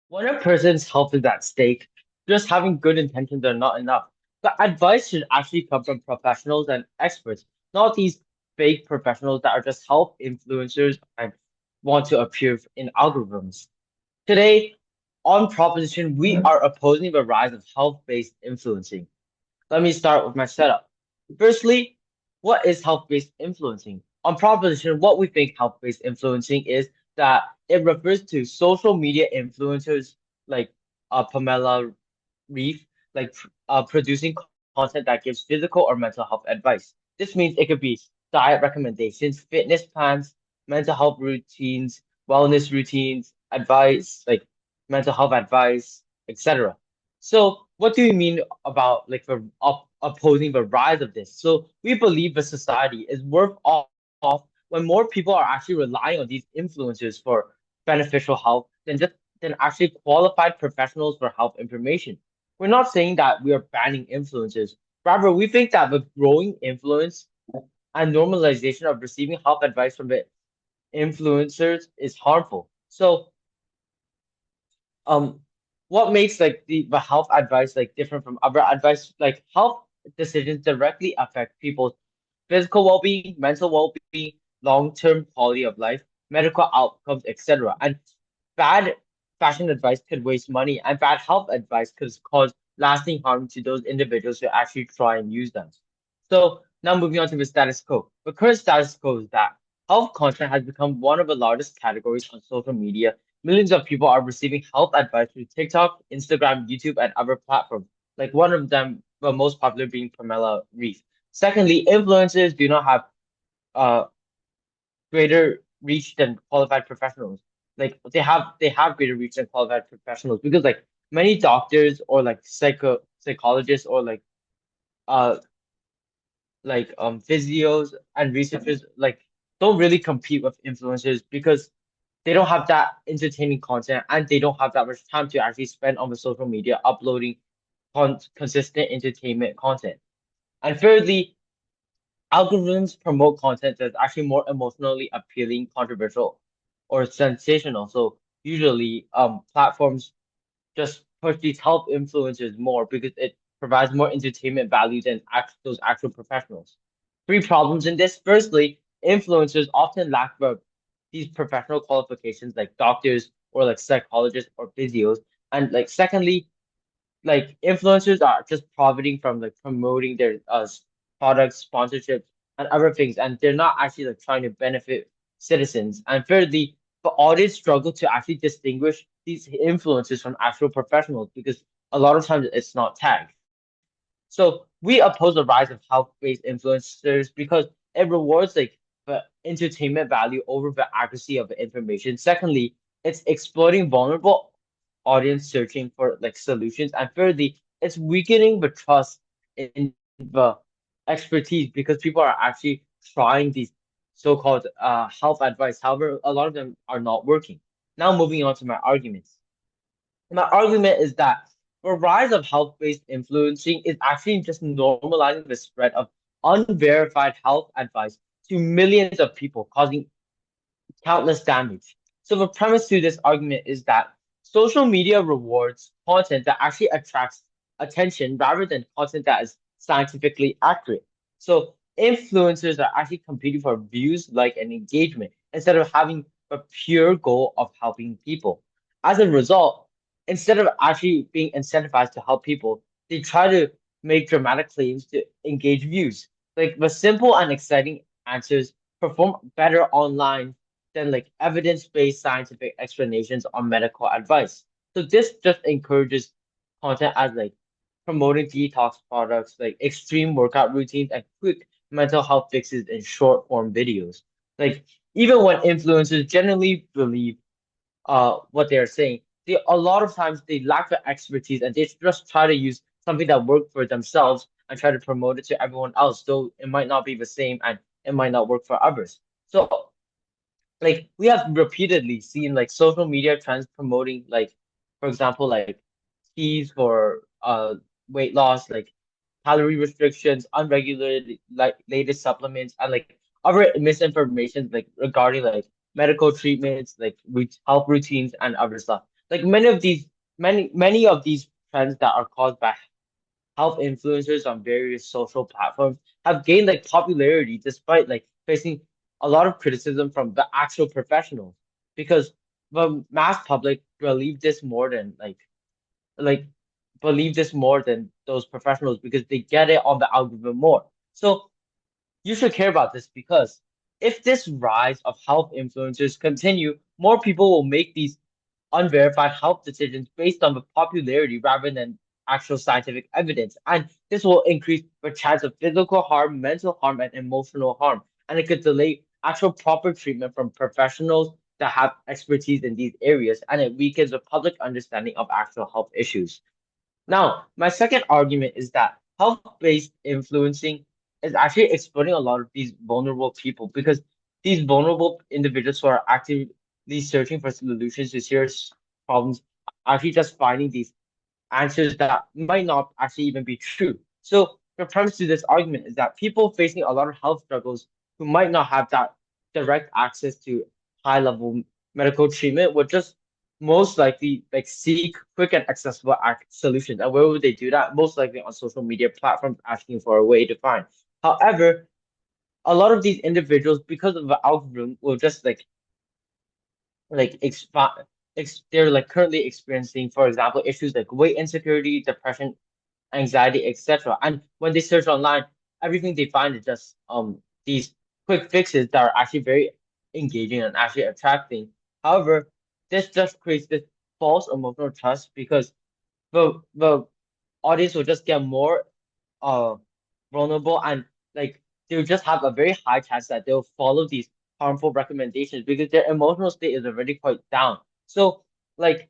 When a person's health is at stake, just having good intentions are not enough. The advice should actually come from professionals and experts, not these fake professionals that are just health influencers and want to appear in algorithms. Today, on Proposition, we are opposing the rise of health-based influencing. Let me start with my setup. Firstly, what is health-based influencing? On proposition, what we think health-based influencing is that it refers to social media influencers like Pamela Reef, producing content that gives physical or mental health advice. This means it could be diet recommendations, fitness plans, mental health routines, wellness routines, advice, like mental health advice, etc. So, what do you mean about opposing the rise of this? So, we believe the society is worse off when more people are actually relying on these influencers for beneficial health than actually qualified professionals for health information. We're not saying that we are banning influencers. Rather, we think that the growing influence and normalization of receiving health advice from the influencers is harmful. So, um what makes the health advice different from other advice? Like health decisions directly affect people's physical well-being, mental well-being, long-term quality of life, medical outcomes, etc. And bad fashion advice could waste money, and bad health advice could cause lasting harm to those individuals who actually try and use them. So now moving on to the status quo. The current status quo is that health content has become one of the largest categories on social media. Millions of people are receiving health advice through TikTok, Instagram, YouTube, and other platforms. Like one of them, the most popular being Pamela Reif. Secondly, influencers do not have uh greater reach than qualified professionals. Like they have greater reach than qualified professionals because many doctors or psychologists or uh physios and researchers don't really compete with influencers because they don't have that entertaining content and they don't have that much time to actually spend on the social media uploading consistent entertainment content. And thirdly, algorithms promote content that's actually more emotionally appealing, controversial, or sensational. So usually, platforms just push these health influencers more because it provides more entertainment value than those actual professionals. Three problems in this. Firstly, influencers often lack these professional qualifications like doctors or like psychologists or physios. And secondly, influencers are just profiting from promoting their products, sponsorships, and other things, and they're not actually trying to benefit citizens. And thirdly, the audience struggle to actually distinguish these influencers from actual professionals because a lot of times it's not tagged. So we oppose the rise of health-based influencers because it rewards the entertainment value over the accuracy of the information. Secondly, it's exploiting vulnerable audience searching for solutions. And thirdly, it's weakening the trust in the expertise because people are actually trying these so-called health advice. However, a lot of them are not working. Now moving on to my arguments. My argument is that the rise of health-based influencing is actually just normalizing the spread of unverified health advice to millions of people, causing countless damage. So the premise to this argument is that social media rewards content that actually attracts attention rather than content that is scientifically accurate. So influencers are actually competing for views, and engagement instead of having the pure goal of helping people. As a result, instead of actually being incentivized to help people, they try to make dramatic claims to engage views. Like the simple and exciting answers perform better online than evidence-based scientific explanations on medical advice. So this just encourages content as promoting detox products, like extreme workout routines and quick mental health fixes in short form videos. Like even when influencers generally believe what they're saying, they a lot of times they lack the expertise and they just try to use something that worked for themselves and try to promote it to everyone else, though it might not be the same and it might not work for others. So we have repeatedly seen social media trends promoting for example teas for weight loss, calorie restrictions, unregulated latest supplements, and other misinformation regarding medical treatments, health routines and other stuff. like many of these trends that are caused by health influencers on various social platforms have gained like popularity despite like facing a lot of criticism from the actual professionals because the mass public like believe this more than those professionals because they get it on the algorithm more. So you should care about this because if this rise of health influencers continue, more people will make these unverified health decisions based on the popularity rather than actual scientific evidence. And this will increase the chance of physical harm, mental harm, and emotional harm. And it could delay actual proper treatment from professionals that have expertise in these areas, and it weakens the public understanding of actual health issues. Now, my second argument is that health-based influencing is actually exploiting a lot of these vulnerable people because these vulnerable individuals who are actively searching for solutions to serious problems are actually just finding these answers that might not actually even be true. So the premise to this argument is that people facing a lot of health struggles who might not have that direct access to high level medical treatment would just most likely like seek quick and accessible solutions. And where would they do that? Most likely on social media platforms asking for a way to find. However, a lot of these individuals, because of the algorithm, will just like they're like currently experiencing, for example, issues like weight insecurity, depression, anxiety, etc. And when they search online, everything they find is just these quick fixes that are actually very engaging and actually attracting. However, this just creates this false emotional trust because the audience will just get more uh vulnerable and like they'll just have a very high chance that they'll follow these harmful recommendations because their emotional state is already quite down. So like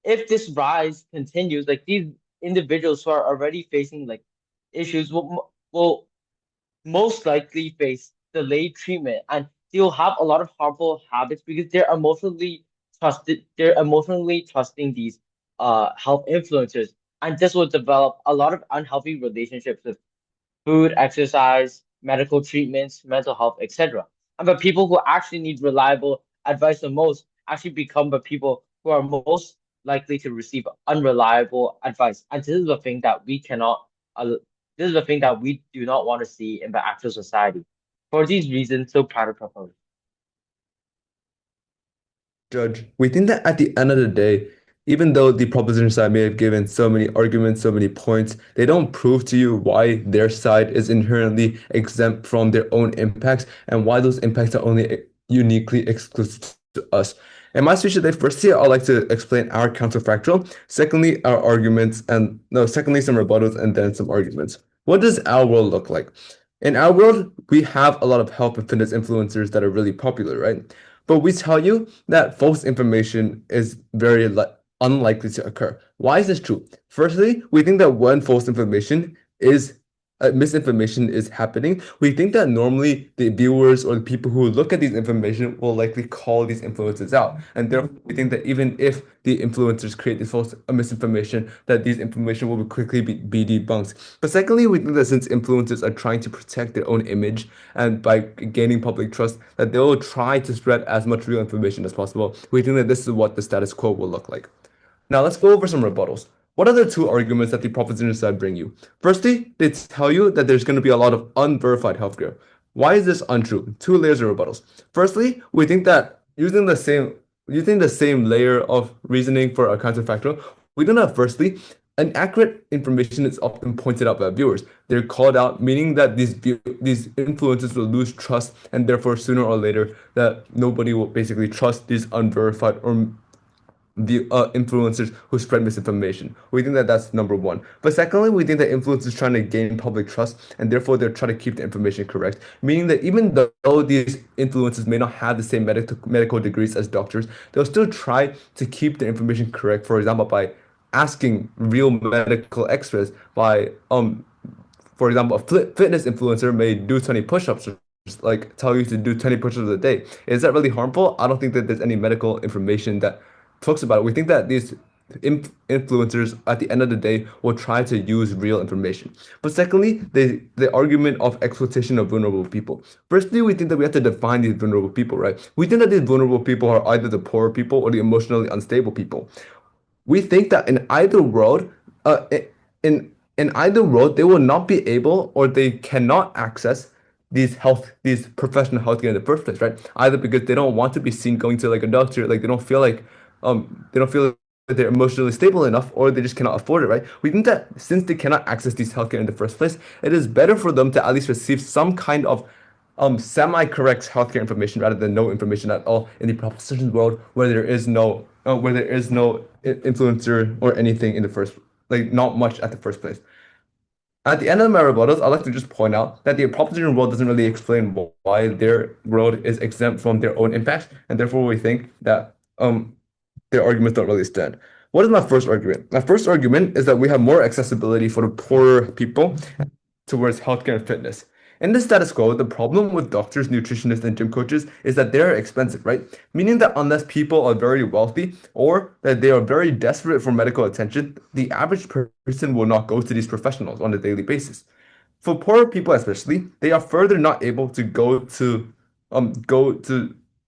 if this rise continues, like these individuals who are already facing like issues will most likely face delayed treatment and they'll have a lot of harmful habits because they're emotionally trusting these health influencers, and this will develop a lot of unhealthy relationships with food, exercise, medical treatments, mental health, etc. And the people who actually need reliable advice the most actually become the people who are most likely to receive unreliable advice. And uh, this is the thing that we do not want to see in the actual society. For these reasons, so proud to propose. Judge, we think that at the end of the day, even though the proposition side may have given so many arguments, so many points, they don't prove to you why their side is inherently exempt from their own impacts and why those impacts are only uniquely exclusive to us. In my speech today, firstly, I'd like to explain our counterfactual. Secondly, our arguments, and no, secondly, some rebuttals, and then some arguments. What does our world look like? In our world, we have a lot of health and fitness influencers that are really popular, right? But we tell you that false information is very unlikely to occur. Why is this true? Firstly, we think that when false information is misinformation is happening, we think that normally the viewers or the people who look at these information will likely call these influencers out, and therefore we think that even if the influencers create this false misinformation, that these information will quickly be debunked. But secondly, we think that since influencers are trying to protect their own image and by gaining public trust, that they will try to spread as much real information as possible. We think that this is what the status quo will look like. Now let's go over some rebuttals. What are the two arguments that the proposition side bring you? Firstly, they tell you that there's going to be a lot of unverified healthcare. Why is this untrue? Two layers of rebuttals. Firstly, we think that using the same layer of reasoning for a counterfactual, we do not firstly inaccurate information is often pointed out by viewers. They're called out, meaning that these influencers will lose trust, and therefore sooner or later that nobody will basically trust these unverified or the influencers who spread misinformation. We think that that's number one. But secondly, we think that influencers trying to gain public trust and therefore they're trying to keep the information correct. Meaning that even though these influencers may not have the same medical degrees as doctors, they'll still try to keep the information correct. For example, by asking real medical experts by for example, a fitness influencer may do 20 push-ups or like tell you to do 20 push-ups a day. Is that really harmful? I don't think that there's any medical information that talks about it. We think that these influencers at the end of the day will try to use real information. But secondly, the argument of exploitation of vulnerable people. Firstly, we think that we have to define these vulnerable people, right? We think that these vulnerable people are either the poor people or the emotionally unstable people. we think that in either world, in either world, they will not be able or they cannot access these professional healthcare in the first place, right? Either because they don't want to be seen going to like a doctor, like they don't feel like they're emotionally stable enough, or they just cannot afford it, right? We think that since they cannot access these healthcare in the first place, it is better for them to at least receive some kind of semi-correct healthcare information rather than no information at all in the propositions world where there is no influencer or anything in the first, like not much at the first place. At the end of my rebuttals, I'd like to just point out that the proposition world doesn't really explain why their world is exempt from their own impacts, and therefore we think that their arguments don't really stand. What is my first argument? My first argument is that we have more accessibility for the poorer people towards healthcare and fitness. In the status quo, the problem with doctors, nutritionists, and gym coaches is that they're expensive, right? Meaning that unless people are very wealthy or that they are very desperate for medical attention, the average person will not go to these professionals on a daily basis. For poorer people especially, they are further not able to go to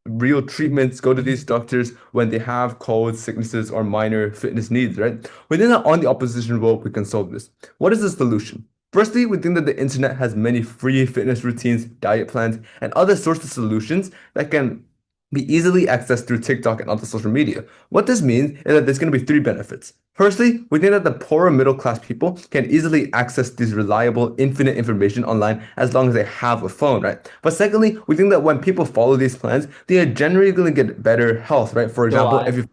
real treatments, go to these doctors when they have colds, sicknesses, or minor fitness needs, right? Within the on the opposition world, we can solve this. What is the solution? Firstly, we think that the internet has many free fitness routines, diet plans, and other sorts of solutions that can be easily accessed through TikTok and other social media. What this means is that there's going to be three benefits. Firstly, we think that the poorer middle class people can easily access this reliable, infinite information online as long as they have a phone, right? But secondly, we think that when people follow these plans, they are generally going to get better health, right? For So example, if I you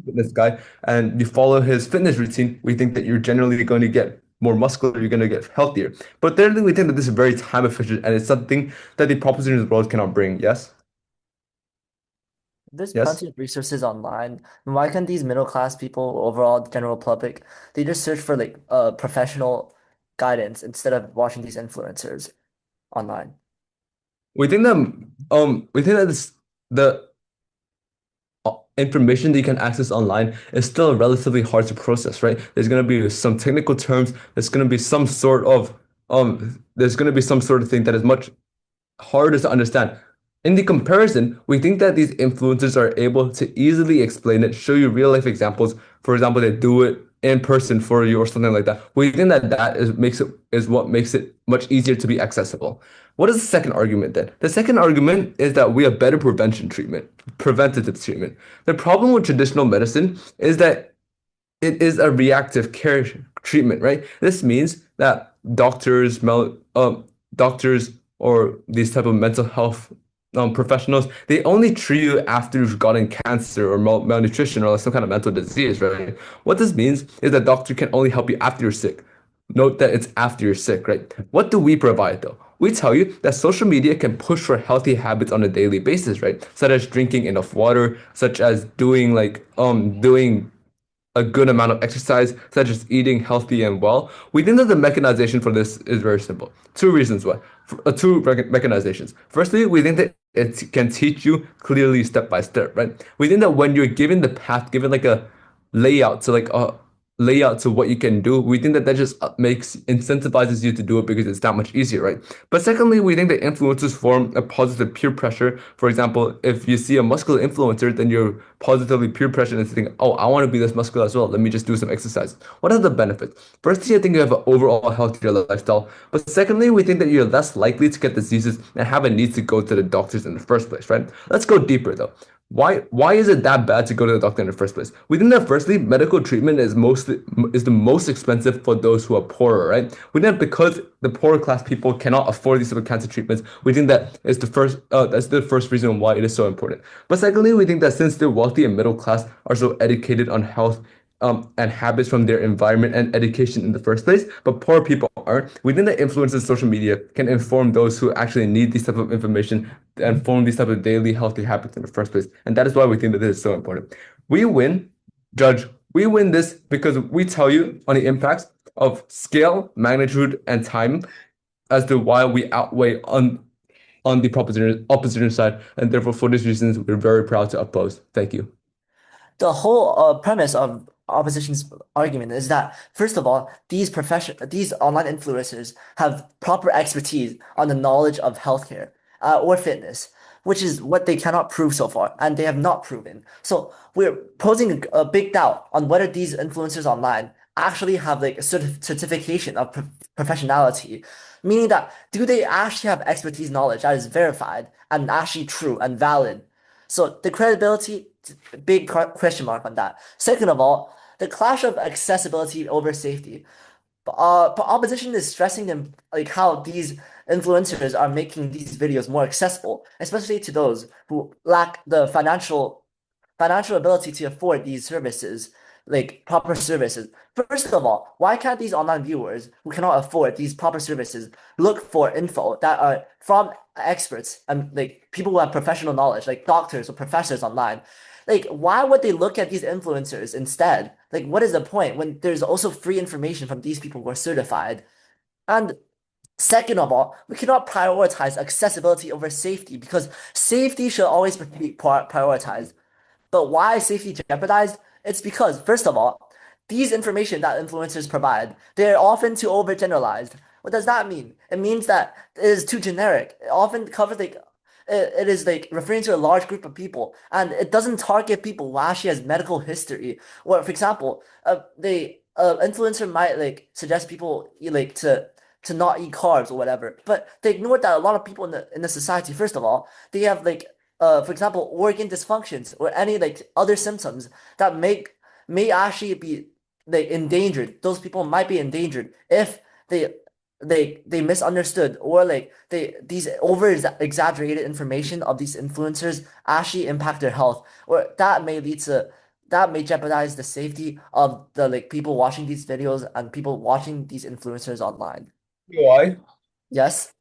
fitness guy and you follow his fitness routine, we think that you're generally going to get more muscular, you're going to get healthier. But thirdly, we think that this is very time efficient and it's something that the propositions world cannot bring. Yes? There's Yes? plenty of resources online. Why can't these middle class people, overall general public, they just search for like professional guidance instead of watching these influencers online? We think that the information that you can access online is still relatively hard to process, right? There's going to be some technical terms, there's going to be some sort of thing that is much harder to understand. In the comparison, we think that these influencers are able to easily explain it, show you real life examples. For example, they do it in person for you or something like that. We think that is what makes it much easier to be accessible. What is the second argument then? The second argument is that we have better preventative treatment. The problem with traditional medicine is that it is a reactive care treatment, right? This means that doctors or these type of mental health professionals, they only treat you after you've gotten cancer or malnutrition or like some kind of mental disease, right? What this means is that doctor can only help you after you're sick. Note that it's after you're sick, right? What do we provide though? We tell you that social media can push for healthy habits on a daily basis, right? Such as drinking enough water, such as doing a good amount of exercise, such as eating healthy and well. We think that the mechanization for this is very simple. Two reasons why. Mechanizations. Firstly, we think that it can teach you clearly step by step, right? We think that when you're given the path, given like a layout to like a layout to what you can do, we think that that just makes incentivizes you to do it because it's that much easier, right? But secondly, we think that influencers form a positive peer pressure. For example, if you see a muscular influencer, then you're positively peer pressured into thinking, oh, I want to be this muscular as well. Let me just do some exercise. What are the benefits? Firstly, I think you have an overall healthier lifestyle. But secondly, we think that you're less likely to get diseases and have a need to go to the doctors in the first place, right? Let's go deeper though. Why is it that bad to go to the doctor in the first place? We think that firstly, medical treatment is the most expensive for those who are poorer, right? We think that because the poorer class people cannot afford these type of cancer treatments, we think that is the first that's the first reason why it is so important. But secondly, we think that since the wealthy and middle class are so educated on health and habits from their environment and education in the first place, but poor people aren't. We think that influencers social media can inform those who actually need this type of information and form these type of daily healthy habits in the first place. And that is why we think that this is so important. We win, Judge. We win this because we tell you on the impacts of scale, magnitude, and time as to why we outweigh on the opposition side, and therefore for these reasons we're very proud to oppose. Thank you. The whole premise of opposition's argument is that, first of all, these online influencers have proper expertise on the knowledge of healthcare or fitness. which is what they cannot prove so far, and they have not proven. So we're posing a big doubt on whether these influencers online actually have like a certification of professionality, meaning that do they actually have expertise knowledge that is verified and actually true and valid? So the credibility, big question mark on that. Second of all, the clash of accessibility over safety. But opposition is stressing them like how these influencers are making these videos more accessible, especially to those who lack the financial ability to afford these services, like proper services. First of all, why can't these online viewers who cannot afford these proper services look for info that are from experts and like people who have professional knowledge, like doctors or professors online? Like, why would they look at these influencers instead? Like, what is the point when there's also free information from these people who are certified? And second of all, we cannot prioritize accessibility over safety because safety should always be prioritized. But why is safety jeopardized? It's because, first of all, these information that influencers provide, they're often too overgeneralized. What does that mean? It means that it is too generic. It often covers like it is like referring to a large group of people, and it doesn't target people who actually has medical history. Or, for example, the influencer might like suggest people like to not eat carbs or whatever, but they ignore that a lot of people in the society, first of all, they have like for example, organ dysfunctions or any like other symptoms that may actually be like endangered. Those people might be endangered if they they misunderstood or like these over exaggerated information of these influencers actually impact their health, or that may jeopardize the safety of the like people watching these videos and people watching these influencers online. Why? Yes?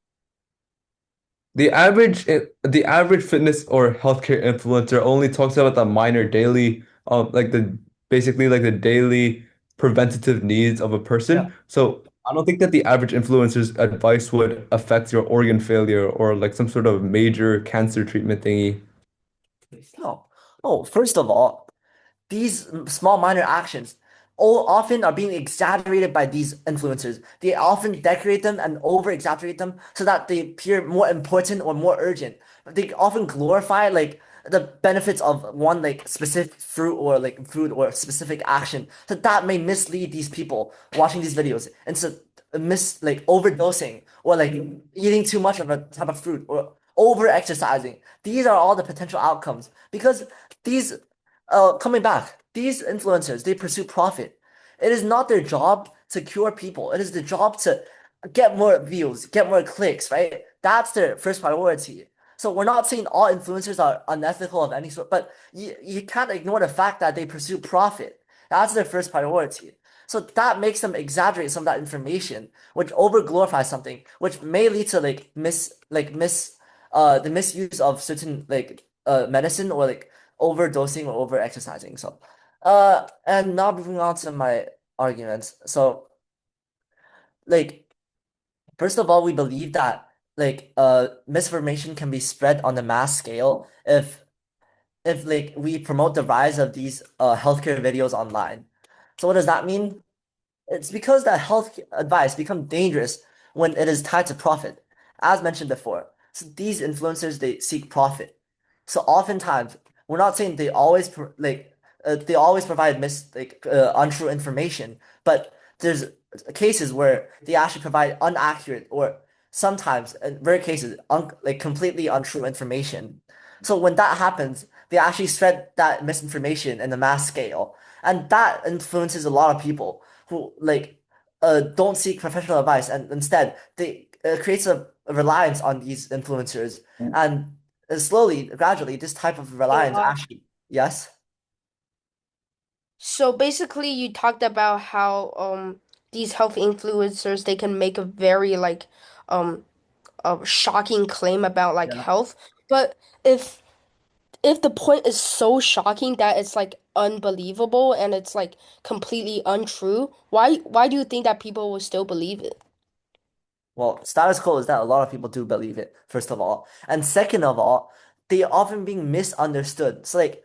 The average fitness or healthcare influencer only talks about the minor daily like the basically like the daily preventative needs of a Yeah. person. So I don't think that the average influencer's advice would affect your organ failure or like some sort of major cancer treatment thingy. No. Oh, first of all, these small minor actions all often are being exaggerated by these influencers. They often decorate them and over exaggerate them so that they appear more important or more urgent. They often glorify like the benefits of one like specific fruit or like food or specific action. So that may mislead these people watching these videos into like overdosing or like eating too much of a type of fruit or over exercising. These are all the potential outcomes because these coming back, these influencers, they pursue profit. It is not their job to cure people. It is their job to get more views, get more clicks, right? That's their first priority. So we're not saying all influencers are unethical of any sort, but you can't ignore the fact that they pursue profit. That's their first priority. So that makes them exaggerate some of that information, which over glorifies something, which may lead to the misuse of certain like medicine or like overdosing or over exercising. So, and now moving on to my arguments. So, like, first of all, we believe that like misinformation can be spread on a mass scale if like we promote the rise of these healthcare videos online. So what does that mean? It's because that health advice becomes dangerous when it is tied to profit, as mentioned before. So these influencers they seek profit. So oftentimes we're not saying they always provide untrue information, but there's cases where they actually provide inaccurate or sometimes in rare cases like completely untrue information. So when that happens, they actually spread that misinformation in a mass scale, and that influences a lot of people who like don't seek professional advice and instead they creates a reliance on these influencers and slowly gradually this type of So, reliance actually yes. so basically, you talked about how these health influencers they can make a very like um a shocking claim about like Yeah. health, but if if the point is so shocking that it's like unbelievable and it's like completely untrue, why do you think that people will still believe it? Well, status quo is that a lot of people do believe it, first of all, and second of all, they are often being misunderstood. So like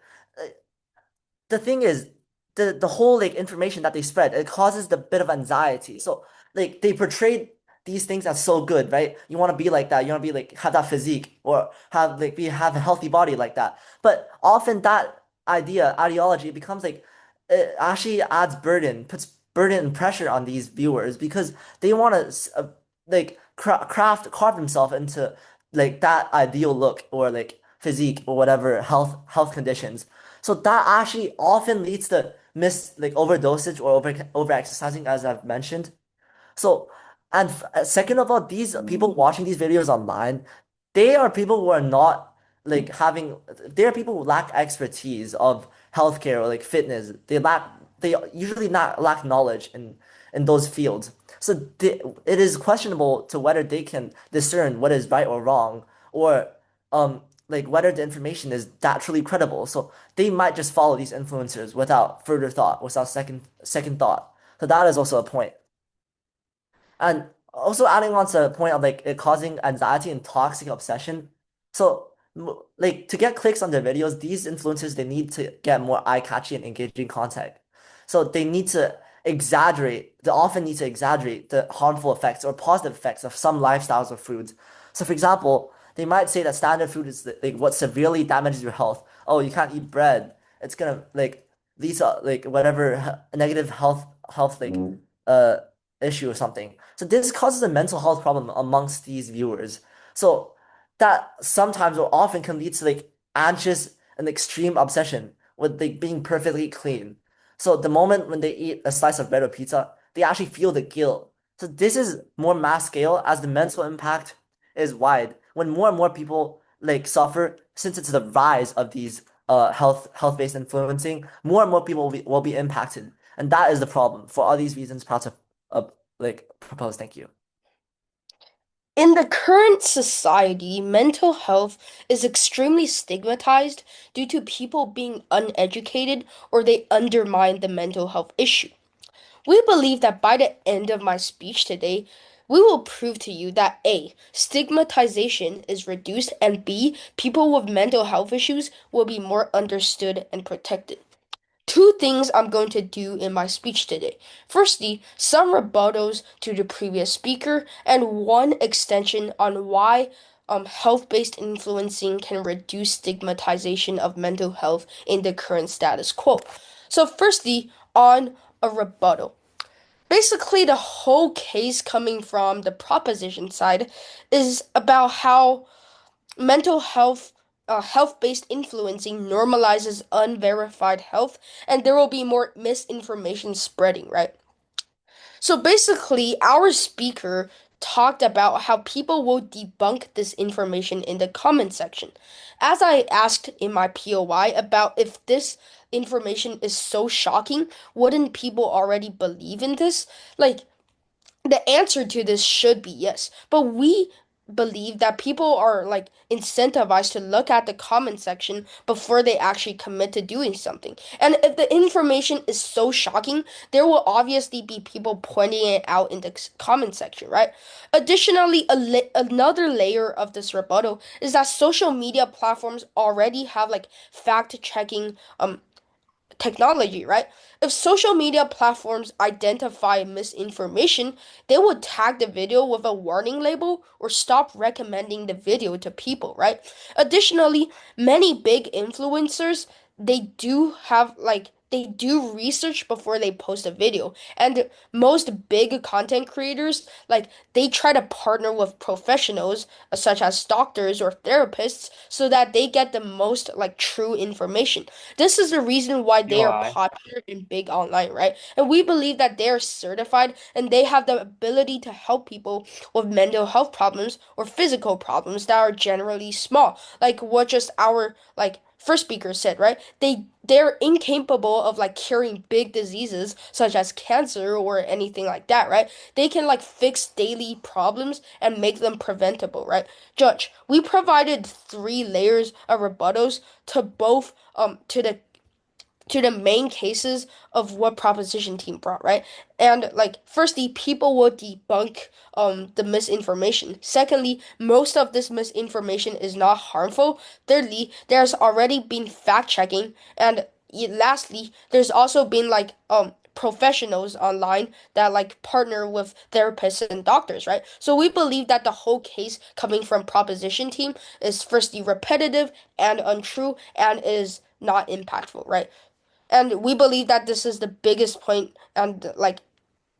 the thing is the whole like information that they spread it causes the bit of anxiety, so like they portray these things as so good, right? You want to be like that. You want to be like have that physique or have a healthy body like that. But often that ideology becomes like it actually adds puts burden and pressure on these viewers because they want to like carve themselves into like that ideal look or like physique or whatever health conditions. So that actually often leads to overdosage or over exercising, as I've mentioned. So, and second of all, these people watching these videos online, they are people who are not like having, they are people who lack expertise of healthcare or like fitness. They usually not lack knowledge in those fields. So it is questionable to whether they can discern what is right or wrong, or like whether the information is that truly credible. So they might just follow these influencers without further thought, without second thought. So that is also a point. And also adding on to the point of like it causing anxiety and toxic obsession. So like to get clicks on their videos, these influencers they need to get more eye-catchy and engaging content. So they often need to exaggerate the harmful effects or positive effects of some lifestyles or foods. So for example, they might say that standard food is like what severely damages your health. Oh, you can't eat bread. It's gonna like lead to like whatever negative health like uh issue or something. So this causes a mental health problem amongst these viewers. So that sometimes or often can lead to like anxious and extreme obsession with like being perfectly clean. So the moment when they eat a slice of bread or pizza, they actually feel the guilt. So this is more mass scale as the mental impact is wide. When more and more people like suffer, since it's the rise of these health-based influencing, more and more people will be impacted. And that is the problem. For all these reasons, proud to like propose. Thank you. In the current society, mental health is extremely stigmatized due to people being uneducated or they undermine the mental health issue. We believe that by the end of my speech today, we will prove to you that A, stigmatization is reduced, and B, people with mental health issues will be more understood and protected. Two things I'm going to do in my speech today. Firstly, some rebuttals to the previous speaker, and one extension on why health-based influencing can reduce stigmatization of mental health in the current status quo. So, firstly, on a rebuttal. Basically, the whole case coming from the proposition side is about how mental health, health-based influencing normalizes unverified health, and there will be more misinformation spreading, right? So basically, our speaker talked about how people will debunk this information in the comment section. As I asked in my POI about if this information is so shocking, wouldn't people already believe in this? Like, the answer to this should be yes, but we believe that people are like incentivized to look at the comment section before they actually commit to doing something. And if the information is so shocking, there will obviously be people pointing it out in the comment section, right? Additionally, another layer of this rebuttal is that social media platforms already have like fact checking technology, right? If social media platforms identify misinformation, they will tag the video with a warning label or stop recommending the video to people, right? Additionally, many big influencers, they do research before they post a video. And most big content creators, like they try to partner with professionals such as doctors or therapists so that they get the most like true information. This is the reason why they are UI. popular and big online, right? And we believe that they are certified and they have the ability to help people with mental health problems or physical problems that are generally small, like what just our like first speaker said, right? They're incapable of like curing big diseases such as cancer or anything like that, right? They can like fix daily problems and make them preventable, right? Judge, we provided three layers of rebuttals to both to the main cases of what proposition team brought, right? And like firstly, people will debunk the misinformation. Secondly, most of this misinformation is not harmful. Thirdly, there's already been fact checking, and lastly, there's also been like professionals online that like partner with therapists and doctors, right? So we believe that the whole case coming from proposition team is firstly repetitive and untrue and is not impactful, right? And we believe that this is the biggest point and like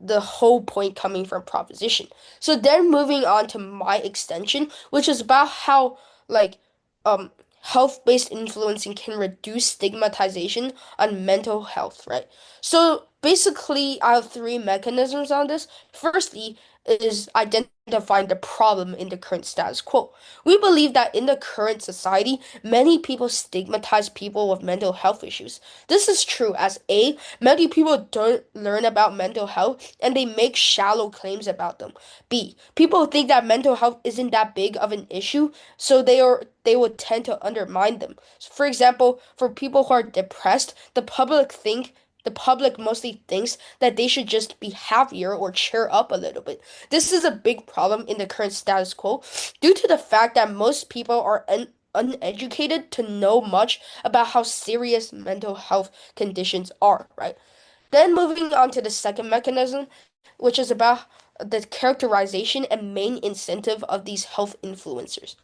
the whole point coming from proposition. So then moving on to my extension, which is about how like um health-based influencing can reduce stigmatization on mental health, right? So basically I have three mechanisms on this. Firstly is identifying the problem in the current status quo. We believe that in the current society, many people stigmatize people with mental health issues. This is true as A, many people don't learn about mental health and they make shallow claims about them. B, people think that mental health isn't that big of an issue, so they would tend to undermine them. For example, for people who are depressed, the public mostly thinks that they should just be happier or cheer up a little bit. This is a big problem in the current status quo due to the fact that most people are uneducated to know much about how serious mental health conditions are, right? Then moving on to the second mechanism, which is about the characterization and main incentive of these health influencers.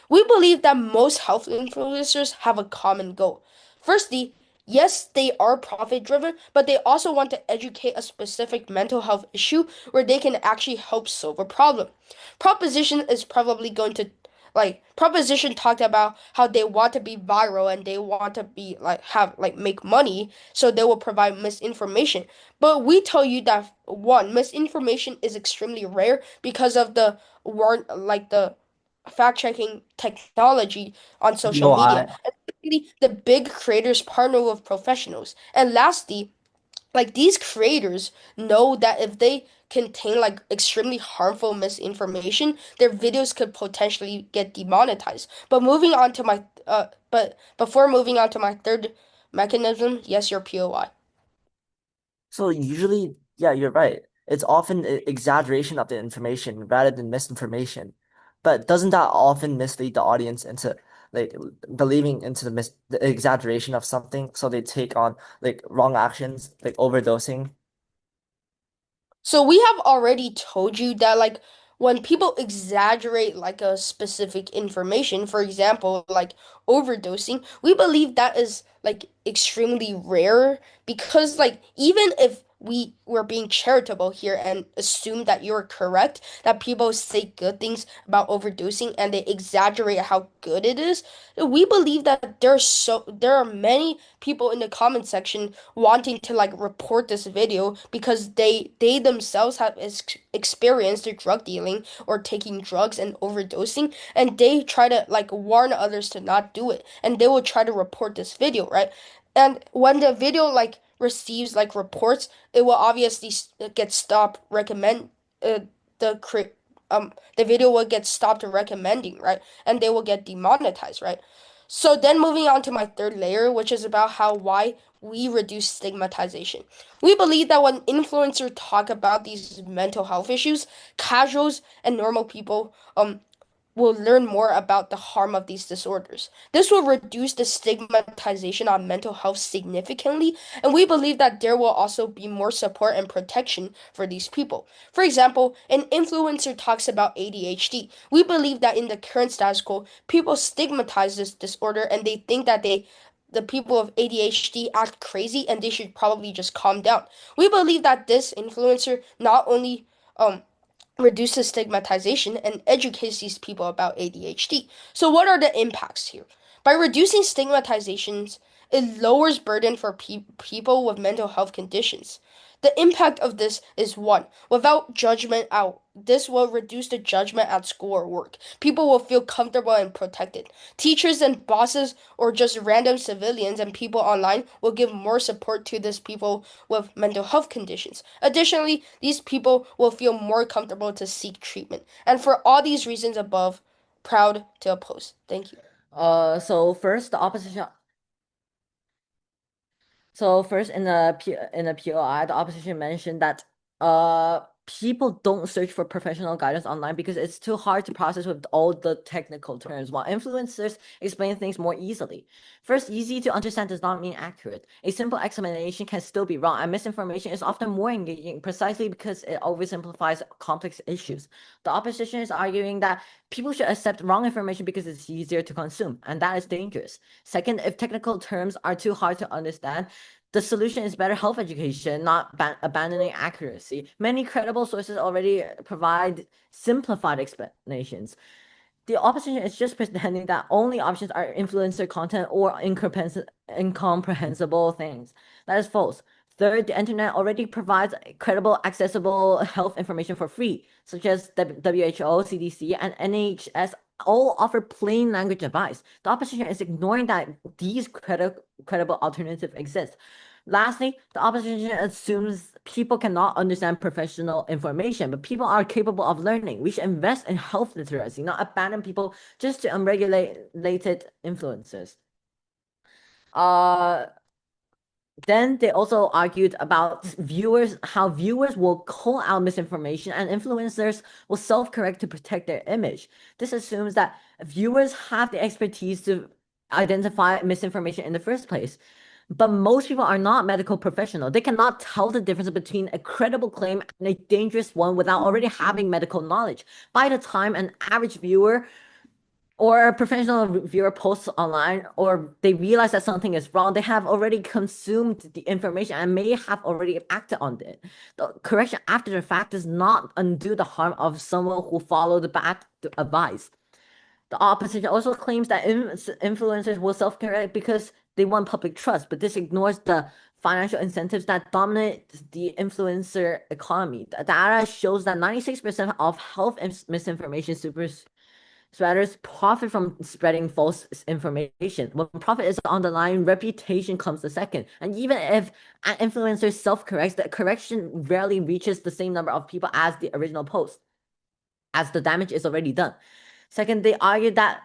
We believe that most health influencers have a common goal. Firstly, yes, they are profit driven, but they also want to educate a specific mental health issue where they can actually help solve a problem. Proposition is probably going to Proposition talked about how they want to be viral and they want to be like have like make money, so they will provide misinformation. But we tell you that one, misinformation is extremely rare because of the word like the fact checking technology on social No, media. I And secondly, the big creators partner with professionals. And lastly, like these creators know that if they contain like extremely harmful misinformation, their videos could potentially get demonetized. But before moving on to my third mechanism, yes, your POI. So usually, yeah, you're right. It's often exaggeration of the information rather than misinformation. But doesn't that often mislead the audience into like believing into the exaggeration of something, so they take on like wrong actions, like overdosing? So we have already told you that like when people exaggerate like a specific information, for example, like overdosing, we believe that is like extremely rare because like even if we were being charitable here and assume that you're correct, that people say good things about overdosing and they exaggerate how good it is, we believe that there are many people in the comment section wanting to like report this video because they themselves have experienced drug dealing or taking drugs and overdosing, and they try to like warn others to not do it, and they will try to report this video, right? And when the video like receives like reports, it will obviously get stopped recommend uh, the cre- the video will get stopped recommending, right? And they will get demonetized, right? So then moving on to my third layer, which is about how why we reduce stigmatization. We believe that when influencers talk about these mental health issues, casuals and normal people will learn more about the harm of these disorders. This will reduce the stigmatization on mental health significantly, and we believe that there will also be more support and protection for these people. For example, an influencer talks about ADHD. We believe that in the current status quo, people stigmatize this disorder and they think that the people with ADHD act crazy and they should probably just calm down. We believe that this influencer not only um reduces stigmatization and educates these people about ADHD. So, what are the impacts here? By reducing stigmatizations, it lowers burden for people with mental health conditions. The impact of this is one, without judgment out. This will reduce the judgment at school or work. People will feel comfortable and protected. Teachers and bosses or just random civilians and people online will give more support to these people with mental health conditions. Additionally, these people will feel more comfortable to seek treatment. And for all these reasons above, proud to oppose. Thank you. So first, the opposition. So first, in the POI, the opposition mentioned that people don't search for professional guidance online because it's too hard to process with all the technical terms, while influencers explain things more easily. First, easy to understand does not mean accurate. A simple explanation can still be wrong, and misinformation is often more engaging precisely because it oversimplifies complex issues. The opposition is arguing that people should accept wrong information because it's easier to consume, and that is dangerous. Second, if technical terms are too hard to understand, the solution is better health education, not abandoning accuracy. Many credible sources already provide simplified explanations. The opposition is just pretending that only options are influencer content or incomprehensible things. That is false. Third, the internet already provides credible, accessible health information for free, such as WHO, CDC, and NHS all offer plain language advice. The opposition is ignoring that these credible alternatives exist. Lastly, the opposition assumes people cannot understand professional information, but people are capable of learning. We should invest in health literacy, not abandon people just to unregulated influences. Then they also argued about how viewers will call out misinformation and influencers will self-correct to protect their image. This assumes that viewers have the expertise to identify misinformation in the first place. But most people are not medical professionals. They cannot tell the difference between a credible claim and a dangerous one without already having medical knowledge. By the time an average viewer or a professional viewer posts online or they realize that something is wrong, they have already consumed the information and may have already acted on it. The correction after the fact does not undo the harm of someone who followed the bad advice. The opposition also claims that influencers will self-correct because they want public trust, but this ignores the financial incentives that dominate the influencer economy. The data shows that 96% of health misinformation spreaders profit from spreading false information. When profit is on the line, reputation comes the second. And even if an influencer self-corrects, the correction rarely reaches the same number of people as the original post, as the damage is already done. Second, they argue that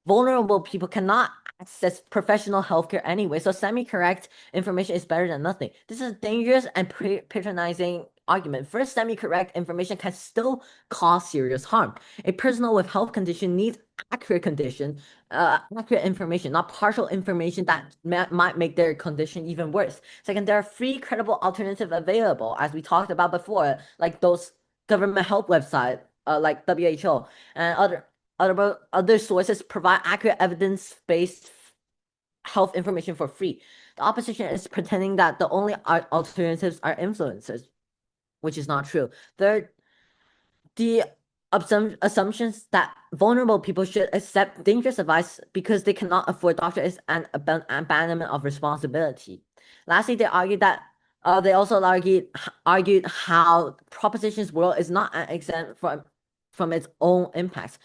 vulnerable people cannot access professional healthcare anyway, so semi-correct information is better than nothing. This is a dangerous and patronizing argument. First, semi-correct information can still cause serious harm. A person with health condition needs accurate information, not partial information that might make their condition even worse. Second, there are free, credible alternatives available, as we talked about before, like those government health websites, like WHO and other sources provide accurate evidence-based health information for free. The opposition is pretending that the only alternatives are influencers, which is not true. Third, the assumptions that vulnerable people should accept dangerous advice because they cannot afford doctors and abandonment of responsibility. Lastly, they argued that they also argued how proposition's world is not exempt from its own impacts.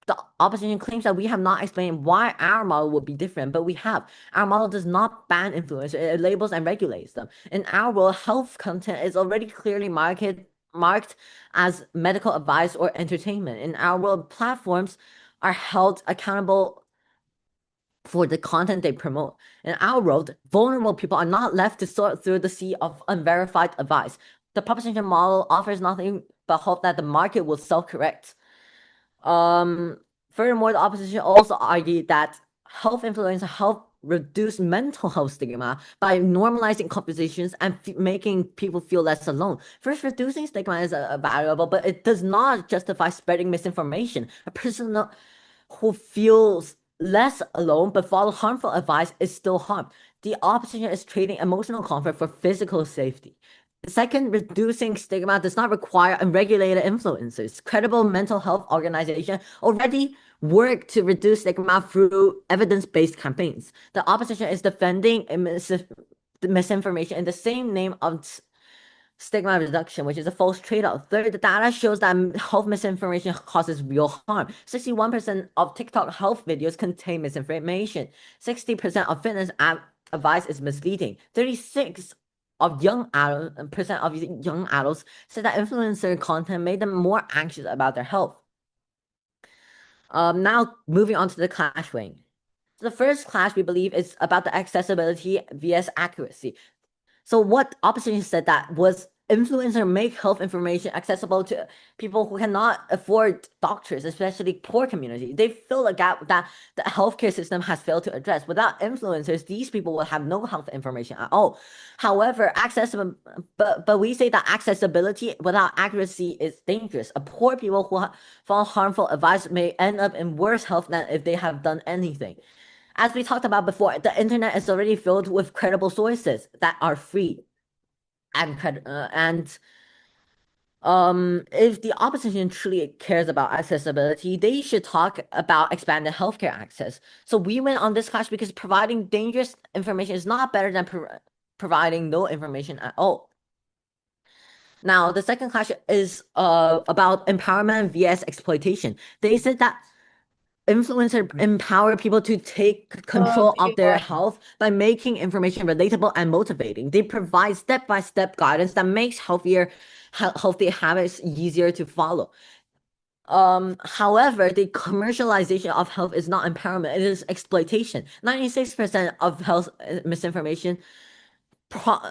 The opposition claims that we have not explained why our model would be different, but we have. Our model does not ban influencers, it labels and regulates them. In our world, health content is already clearly marked as medical advice or entertainment. In our world, platforms are held accountable for the content they promote. In our world, vulnerable people are not left to sort through the sea of unverified advice. The proposition model offers nothing but hope that the market will self-correct. Furthermore, the opposition also argued that health influencers help reduce mental health stigma by normalizing conversations and making people feel less alone. First, reducing stigma is a variable, but it does not justify spreading misinformation. A person who feels less alone but follows harmful advice is still harmed. The opposition is trading emotional comfort for physical safety. Second, reducing stigma does not require unregulated influencers. Credible mental health organizations already work to reduce stigma through evidence-based campaigns. The opposition is defending misinformation in the same name of stigma reduction, which is a false trade-off. Third, the data shows that health misinformation causes real harm. 61% of TikTok health videos contain misinformation. 60% of fitness advice is misleading. 36% of young adults said that influencer content made them more anxious about their health. Now moving on to the clash wing. So the first clash we believe is about the accessibility vs accuracy. So what opposition said that was influencers make health information accessible to people who cannot afford doctors, especially poor community. They fill a gap that the healthcare system has failed to address. Without influencers, these people will have no health information at all. However, but we say that accessibility without accuracy is dangerous. A poor people who follow harmful advice may end up in worse health than if they have done anything. As we talked about before, the internet is already filled with credible sources that are free and if the opposition truly cares about accessibility, they should talk about expanded healthcare access. So we went on this clash because providing dangerous information is not better than providing no information at all. Now, the second clash is about empowerment vs exploitation. They said that influencers empower people to take control of their health by making information relatable and motivating. They provide step-by-step guidance that makes healthy habits easier to follow. However, the commercialization of health is not empowerment, it is exploitation. 96% of health misinformation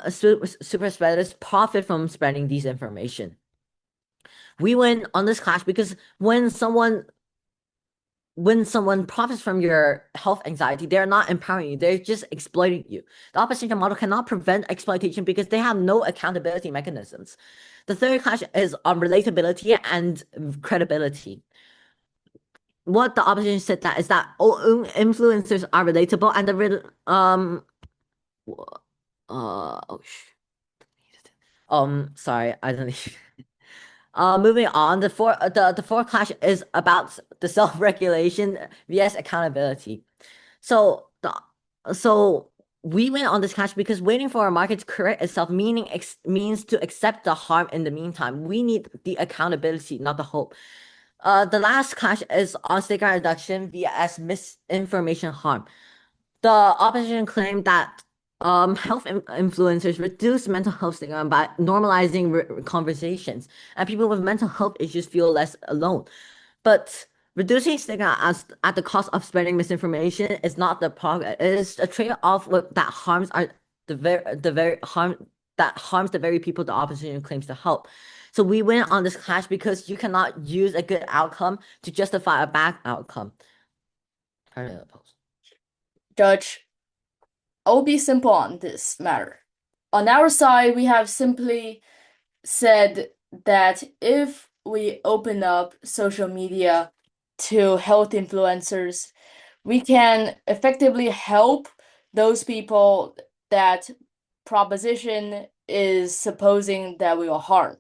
super spreaders profit from spreading these information. We win on this clash because when someone profits from your health anxiety, they're not empowering you, they're just exploiting you. The opposition model cannot prevent exploitation because they have no accountability mechanisms. The third clash is on relatability and credibility. What the opposition said that is that all influencers are relatable and sorry, I don't need. Moving on, the fourth clash is about the self-regulation vs accountability. So we went on this clash because waiting for a market to correct itself means to accept the harm in the meantime. We need the accountability, not the hope. The last clash is on stigma reduction vs misinformation harm. The opposition claimed that health influencers reduce mental health stigma by normalizing conversations, and people with mental health issues feel less alone. But reducing stigma at the cost of spreading misinformation is not the progress. It is a trade-off that harms the very people the opposition claims to help. So we win on this clash because you cannot use a good outcome to justify a bad outcome. Judge, I will be simple on this matter. On our side, we have simply said that if we open up social media to health influencers, we can effectively help those people that proposition is supposing that we will harm.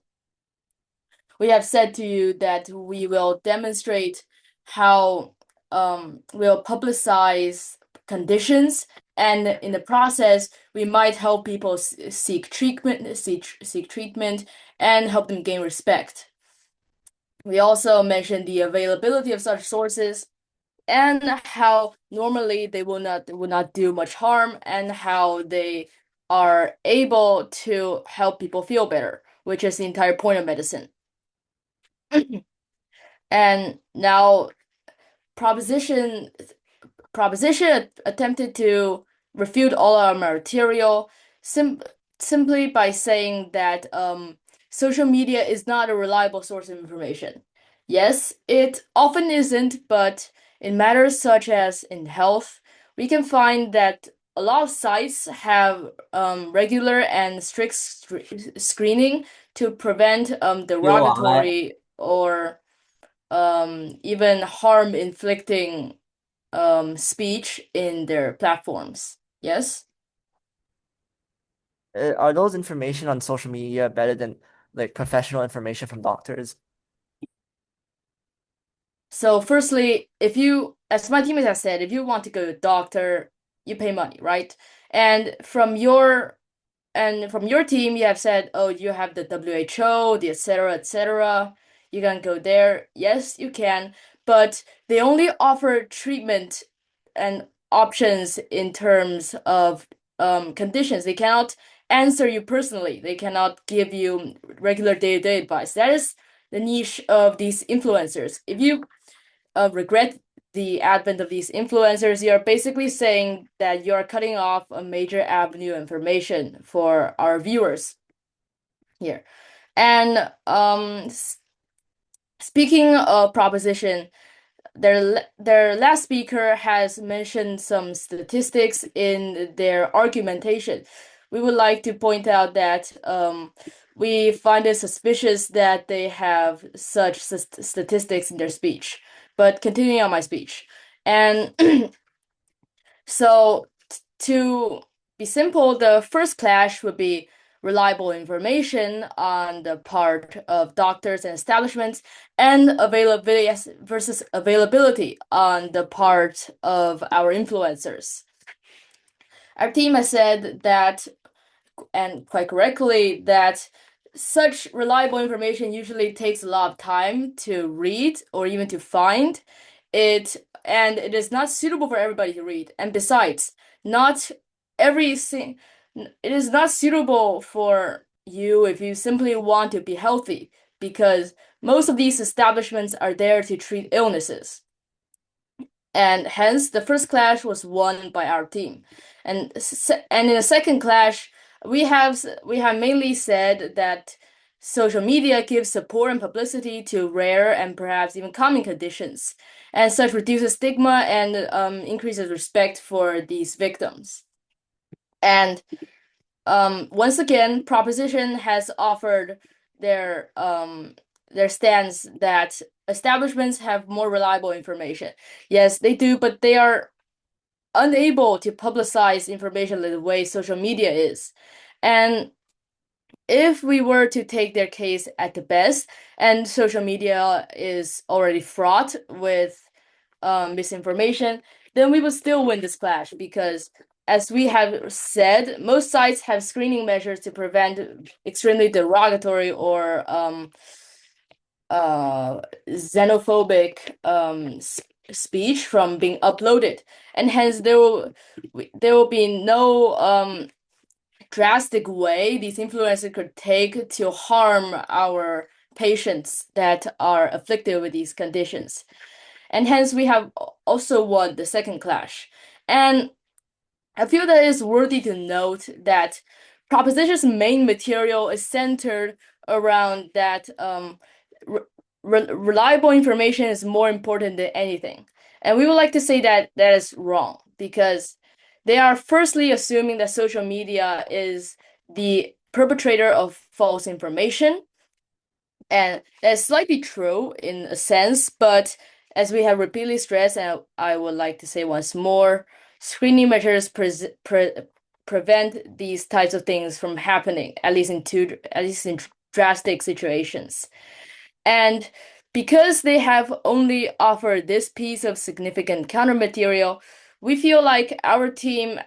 We have said to you that we will demonstrate how we'll publicize conditions, and in the process, we might help people seek treatment, and help them gain respect. We also mentioned the availability of such sources and how normally they will not do much harm, and how they are able to help people feel better, which is the entire point of medicine. And now proposition attempted to refute all our material simply by saying that social media is not a reliable source of information. Yes, it often isn't, but in matters such as in health, we can find that a lot of sites have regular and strict screening to prevent derogatory or even harm-inflicting speech in their platforms. Yes? Are those information on social media better than like professional information from doctors? So firstly, if you, as my teammates have said, if you want to go to a doctor, you pay money, right? And from your team, you have said, oh, you have the WHO, the etc. You can go there. Yes, you can, but they only offer treatment and options in terms of conditions. They cannot answer you personally. They cannot give you regular day-to-day advice. That is the niche of these influencers. If you regret the advent of these influencers, you're basically saying that you're cutting off a major avenue of information for our viewers. here. And speaking of proposition, their last speaker has mentioned some statistics in their argumentation. We would like to point out that we find it suspicious that they have such statistics in their speech. But continuing on my speech. And so to be simple, the first clash would be reliable information on the part of doctors and establishments, and availability versus availability on the part of our influencers. Our team has said that, and quite correctly, that such reliable information usually takes a lot of time to read or even to find it, and it is not suitable for everybody to read. And besides, it is not suitable for you if you simply want to be healthy, because most of these establishments are there to treat illnesses. And hence, the first clash was won by our team. And in the second clash, we have mainly said that social media gives support and publicity to rare and perhaps even common conditions, and such reduces stigma and increases respect for these victims. And once again, Proposition has offered their stance that establishments have more reliable information. Yes, they do, but they are unable to publicize information the way social media is. And if we were to take their case at the best, and social media is already fraught with misinformation, then we would still win this clash, because as we have said, most sites have screening measures to prevent extremely derogatory or xenophobic speech from being uploaded, and hence there will be no drastic way these influencers could take to harm our patients that are afflicted with these conditions. And hence we have also won the second clash. And I feel that it's worthy to note that Proposition's main material is centered around that reliable information is more important than anything. And we would like to say that that is wrong, because they are firstly assuming that social media is the perpetrator of false information. And that's slightly true in a sense, but as we have repeatedly stressed, and I would like to say once more, screening measures prevent these types of things from happening, at least in drastic situations. And because they have only offered this piece of significant counter material, we feel like our team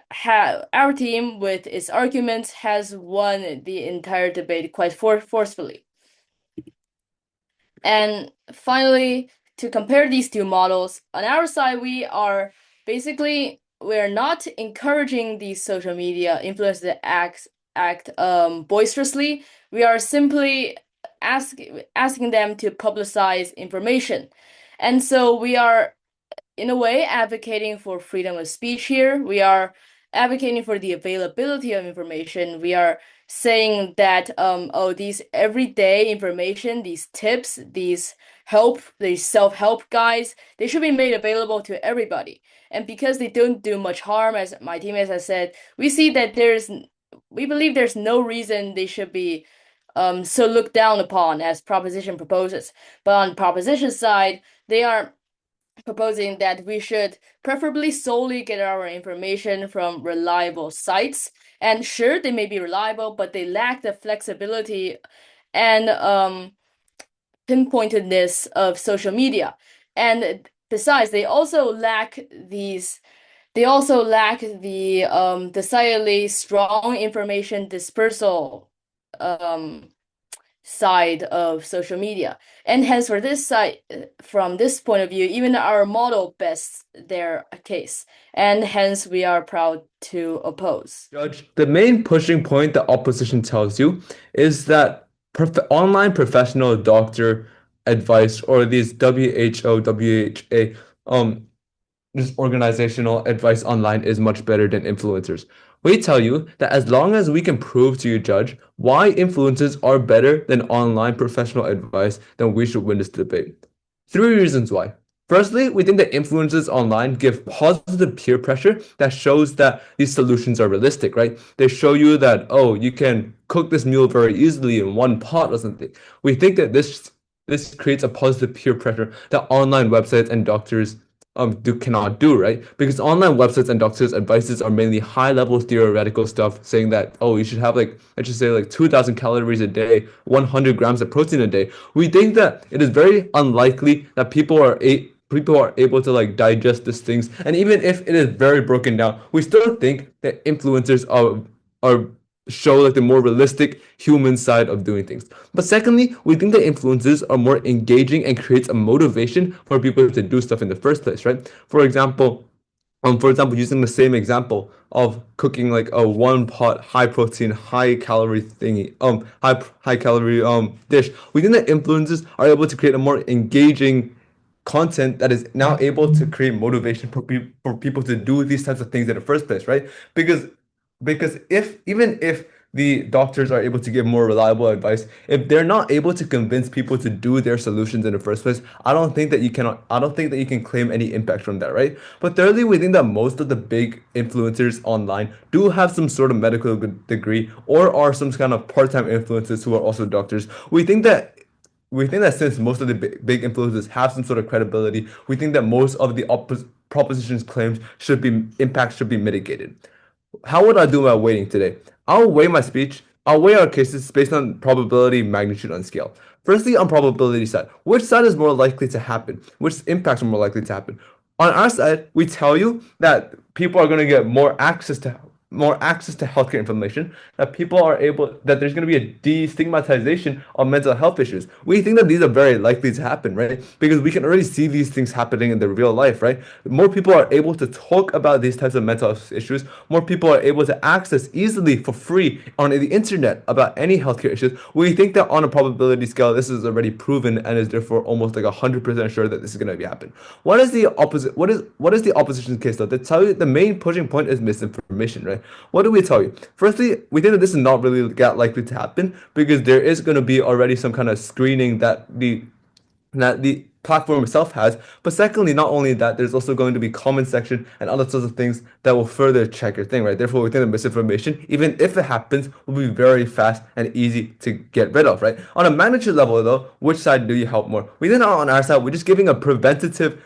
with its arguments has won the entire debate quite forcefully. And finally, to compare these two models, on our side, we're not encouraging these social media influencers to act boisterously. We are simply asking them to publicize information. And so we are, in a way, advocating for freedom of speech here. We are advocating for the availability of information. We are saying that these everyday information, these tips, these self-help guides, they should be made available to everybody. And because they don't do much harm, as my teammates have said, we believe there's no reason they should be so looked down upon as Proposition proposes. But on Proposition side, they are proposing that we should preferably solely get our information from reliable sites. And sure, they may be reliable, but they lack the flexibility and pinpointedness of social media. And besides, they also lack the decidedly strong information dispersal side of social media. And hence, for this side, from this point of view, even our model bests their case. And hence, we are proud to oppose. Judge, the main pushing point the opposition tells you is that online professional doctor advice, or these WHO, WHA, this organizational advice online is much better than influencers. We tell you that as long as we can prove to you, judge, why influencers are better than online professional advice, then we should win this debate. 3 reasons why. Firstly, we think that influencers online give positive peer pressure that shows that these solutions are realistic, right? They show you that, oh, you can cook this meal very easily in one pot or something. We think that this creates a positive peer pressure that online websites and doctors cannot do, right? Because online websites and doctors' advices are mainly high-level theoretical stuff, saying that, oh, you should have like, let's just say like 2,000 calories a day, 100 grams of protein a day. We think that it is very unlikely that people are able to like digest these things, and even if it is very broken down, we still think that influencers are show like the more realistic human side of doing things. But secondly, we think that influencers are more engaging and creates a motivation for people to do stuff in the first place, right? For example, using the same example of cooking like a one pot high protein, high calorie thingy, high calorie dish, we think that influencers are able to create a more engaging content that is now able to create motivation for people to do these types of things in the first place, right? Because if the doctors are able to give more reliable advice, if they're not able to convince people to do their solutions in the first place, I don't think that you can claim any impact from that, right? But thirdly, we think that most of the big influencers online do have some sort of medical degree or are some kind of part-time influencers who are also doctors. We think that since most of the big influencers have some sort of credibility, we think that most of the proposition's claims should be mitigated. How would I do my weighting today? I'll weigh my speech. I'll weigh our cases based on probability, magnitude, and scale. Firstly, on probability side, which side is more likely to happen? Which impacts are more likely to happen? On our side, we tell you that people are going to get more access to healthcare information, that there's going to be a destigmatization of mental health issues. We think that these are very likely to happen, right? Because we can already see these things happening in the real life, right? More people are able to talk about these types of mental health issues. More people are able to access easily for free on the internet about any healthcare issues. We think that on a probability scale, this is already proven and is therefore almost like 100% sure that this is going to be happen. What is the opposite? What is the opposition case though? They tell you the main pushing point is misinformation, right? What do we tell you? Firstly, we think that this is not really that likely to happen because there is going to be already some kind of screening that the platform itself has. But secondly, not only that, there's also going to be comment section and other sorts of things that will further check your thing, right? Therefore, we think that misinformation, even if it happens, will be very fast and easy to get rid of, right? On a magnitude level, though, which side do you help more? We think on our side, we're just giving a preventative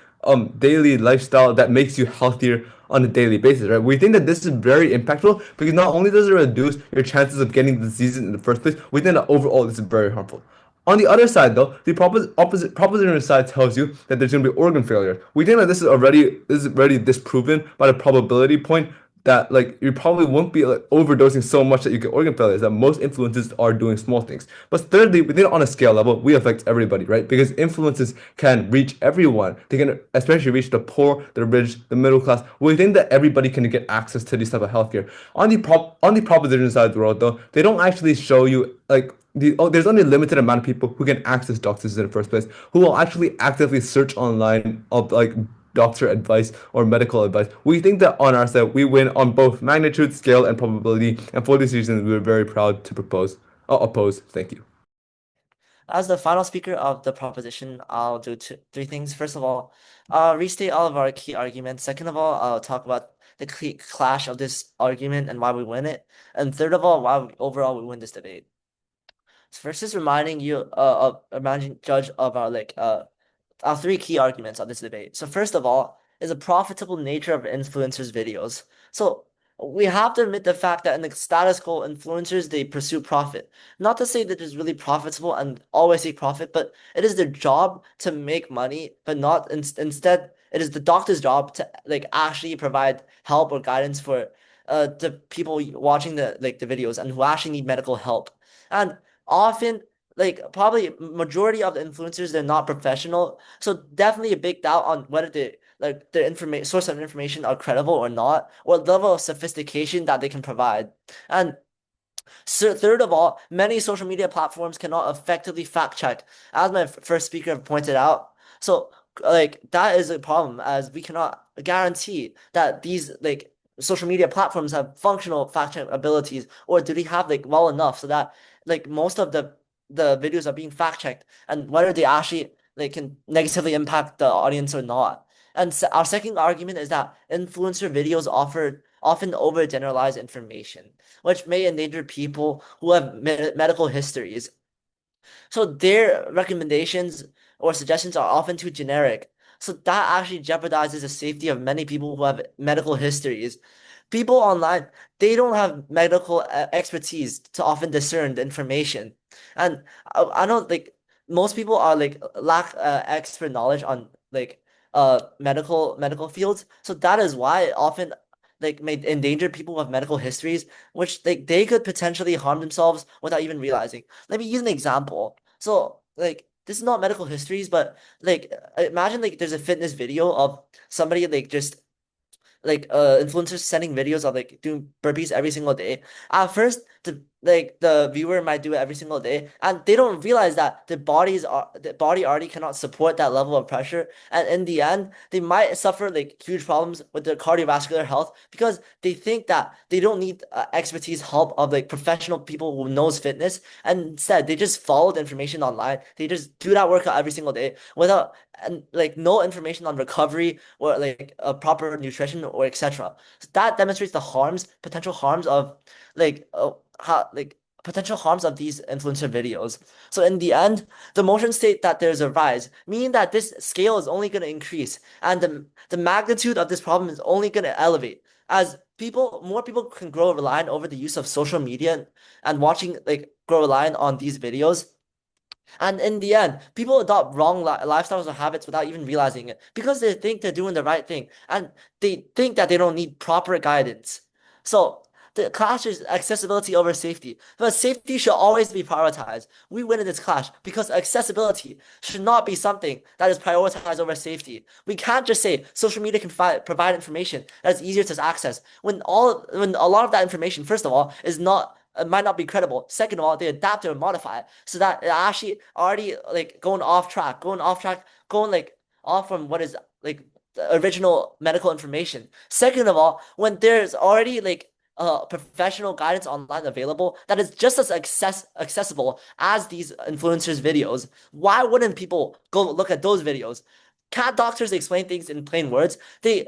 daily lifestyle that makes you healthier on a daily basis, right? We think that this is very impactful because not only does it reduce your chances of getting the disease in the first place, we think that overall this is very harmful. On the other side, though, the opposite proposition side tells you that there's going to be organ failure. We think that this is already disproven by the probability point that like you probably won't be like overdosing so much that you get organ failures. That most influencers are doing small things. But thirdly, we think on a scale level, we affect everybody, right? Because influencers can reach everyone. They can especially reach the poor, the rich, the middle class. We think that everybody can get access to this type of healthcare. On the proposition side of the world, though, they don't actually show you like there's only a limited amount of people who can access doctors in the first place, who will actually actively search online of like doctor advice or medical advice. We think that on our side, we win on both magnitude, scale, and probability. And for these reasons, we're very proud to oppose. Thank you. As the final speaker of the proposition, I'll do three things. First of all, restate all of our key arguments. Second of all, I'll talk about the clash of this argument and why we win it. And third of all, why overall we win this debate. So first is reminding judge of our three key arguments of this debate. So first of all is the profitable nature of influencers' videos. So we have to admit the fact that in the status quo, influencers, they pursue profit. Not to say that it's really profitable and always seek profit, but it is their job to make money, but not instead it is the doctor's job to like actually provide help or guidance for the people watching the videos and who actually need medical help. And often like probably majority of the influencers, they're not professional, so definitely a big doubt on whether their information source of information are credible or not, or level of sophistication that they can provide. And so third of all, many social media platforms cannot effectively fact check, as my first speaker pointed out. So like that is a problem, as we cannot guarantee that these social media platforms have functional fact check abilities, or do they have like well enough so that like most of the videos are being fact checked and whether they actually like can negatively impact the audience or not. And our second argument is that influencer videos often overgeneralize information, which may endanger people who have medical histories. So their recommendations or suggestions are often too generic. So that actually jeopardizes the safety of many people who have medical histories. People online, they don't have medical expertise to often discern the information. And I don't like most people are like lack expert knowledge on like medical fields. So that is why it often like may endanger people who have medical histories, which they could potentially harm themselves without even realizing. Let me use an example. So like this is not medical histories, but like imagine like there's a fitness video of somebody like just like influencers sending videos of like doing burpees every single day. At first, the viewer might do it every single day, and they don't realize that the body already cannot support that level of pressure. And in the end, they might suffer like huge problems with their cardiovascular health because they think that they don't need expertise help of like professional people who knows fitness, and instead they just follow the information online. They just do that workout every single day without and like no information on recovery or like a proper nutrition or etc. So that demonstrates the potential harms of like how like potential harms of these influencer videos. So in the end, the motion state that there's a rise, meaning that this scale is only going to increase and the magnitude of this problem is only going to elevate as more people can grow reliant over the use of social media and watching like grow reliant on these videos. And in the end, people adopt wrong lifestyles or habits without even realizing it because they think they're doing the right thing and they think that they don't need proper guidance. So the clash is accessibility over safety, but safety should always be prioritized. We win in this clash because accessibility should not be something that is prioritized over safety. We can't just say social media can provide information that is easier to access when a lot of that information, first of all, is not it might not be credible. Second of all, they adapt or modify it so that it actually already like going off track, going like off from what is like the original medical information. Second of all, when there's already like professional guidance online available that is just as accessible as these influencers' videos, why wouldn't people go look at those videos? Can't doctors explain things in plain words? The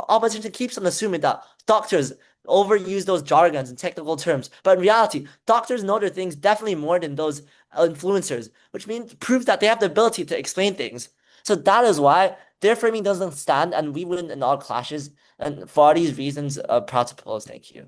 opposition keeps on assuming that doctors overuse those jargons and technical terms. But in reality, doctors know their things definitely more than those influencers, which means proves that they have the ability to explain things. So that is why their framing doesn't stand, and we win in all clashes. And for all these reasons, proud to propose. Thank you.